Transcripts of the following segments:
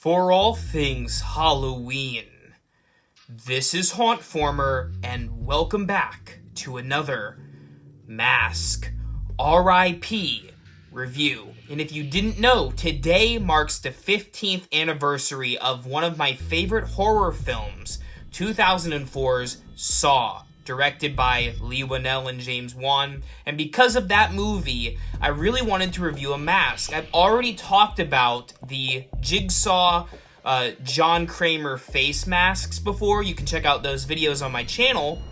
For all things Halloween, this is Hauntformer, and welcome back to another Mask R.I.P. review. And if you didn't know, today marks the 15th anniversary of one of my favorite horror films, 2004's Saw, directed by Leigh Whannell and James Wan. And because of that movie, I really wanted to review a mask. I've already talked about the Jigsaw John Kramer face masks before. You can check out those videos on my channel.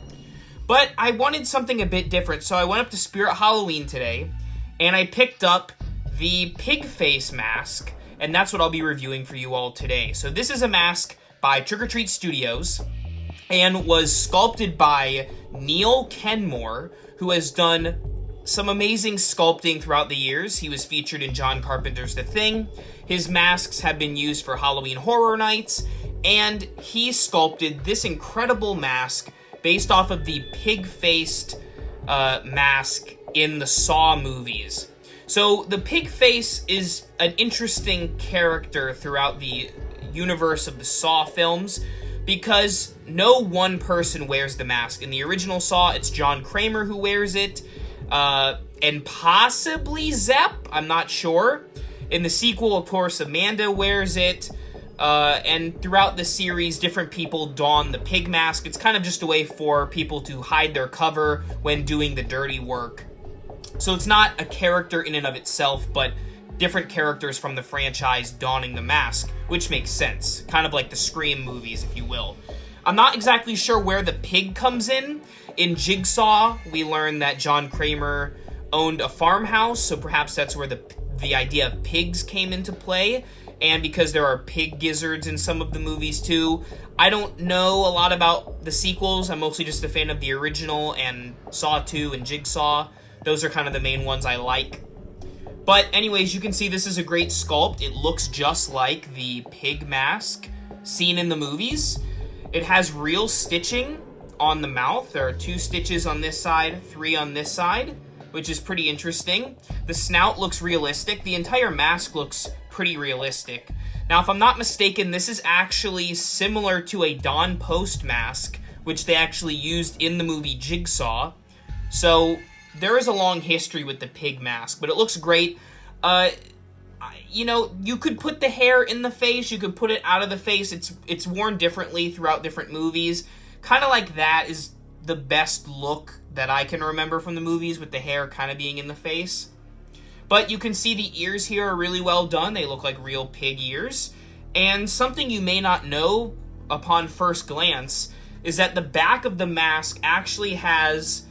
But I wanted something a bit different, so I went up to Spirit Halloween today, and I picked up the pig face mask, and that's what I'll be reviewing for you all today. So this is a mask by Trick or Treat Studios, and was sculpted by Neil Kenmore, who has done some amazing sculpting throughout the years. He was featured in John Carpenter's The Thing. His masks have been used for Halloween Horror Nights, and he sculpted this incredible mask based off of the pig-faced mask in the Saw movies. So the pig face is an interesting character throughout the universe of the Saw films, because no one person wears the mask. In the original Saw, it's John Kramer who wears it, and possibly Zepp, I'm not sure. In the sequel, of course, Amanda wears it, and throughout the series, different people don the pig mask. It's kind of just a way for people to hide their cover when doing the dirty work. So it's not a character in and of itself, but different characters from the franchise donning the mask, which makes sense. Kind of like the Scream movies, if you will. I'm not exactly sure where the pig comes in. In Jigsaw, we learn that John Kramer owned a farmhouse, so perhaps that's where the idea of pigs came into play. And because there are pig gizzards in some of the movies too. I don't know a lot about the sequels. I'm mostly just a fan of the original and Saw 2 and Jigsaw. Those are kind of the main ones I like. But anyways, you can see this is a great sculpt. It looks just like the pig mask seen in the movies. It has real stitching on the mouth. There are 2 stitches on this side, 3 on this side, which is pretty interesting. The snout looks realistic. The entire mask looks pretty realistic. Now, if I'm not mistaken, this is actually similar to a Don Post mask, which they actually used in the movie Jigsaw. So there is a long history with the pig mask, but it looks great. You know, you could put the hair in the face, you could put it out of the face. It's worn differently throughout different movies. Kind of like that is the best look that I can remember from the movies, with the hair kind of being in the face. But you can see the ears here are really well done. They look like real pig ears. And something you may not know upon first glance is that the back of the mask actually has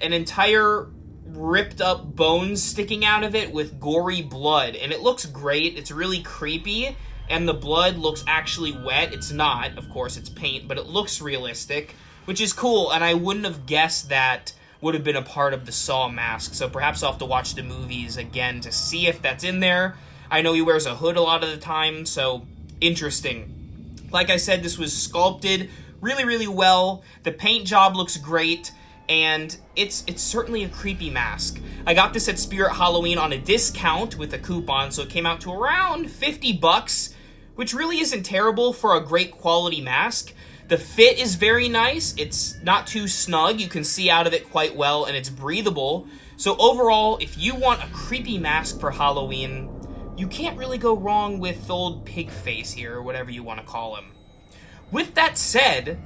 an entire ripped up bones sticking out of it with gory blood, and it looks great. It's really creepy, and the blood looks actually wet. It's not, of course, it's paint, but it looks realistic, which is cool, and I wouldn't have guessed that would have been a part of the Saw mask, so perhaps I'll have to watch the movies again to see if that's in there. I know he wears a hood a lot of the time, so interesting. Like I said, this was sculpted really, really well. The paint job looks great, and it's certainly a creepy mask. I got this at Spirit Halloween on a discount with a coupon, so it came out to around $50, which really isn't terrible for a great quality mask. The fit is very nice. It's not too snug. You can see out of it quite well, and it's breathable. So overall, if you want a creepy mask for Halloween, you can't really go wrong with old pig face here, or whatever you want to call him. With that said,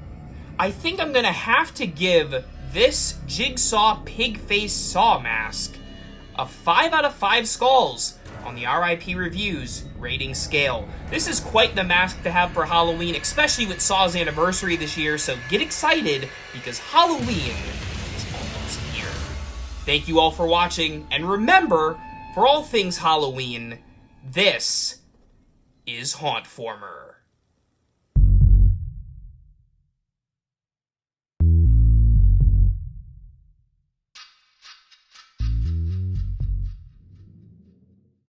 I think I'm going to have to give this Jigsaw pig face Saw mask a 5 out of 5 skulls on the RIP Reviews rating scale. This is quite the mask to have for Halloween, especially with Saw's anniversary this year, so get excited, because Halloween is almost here. Thank you all for watching, and remember, for all things Halloween, this is Hauntformer.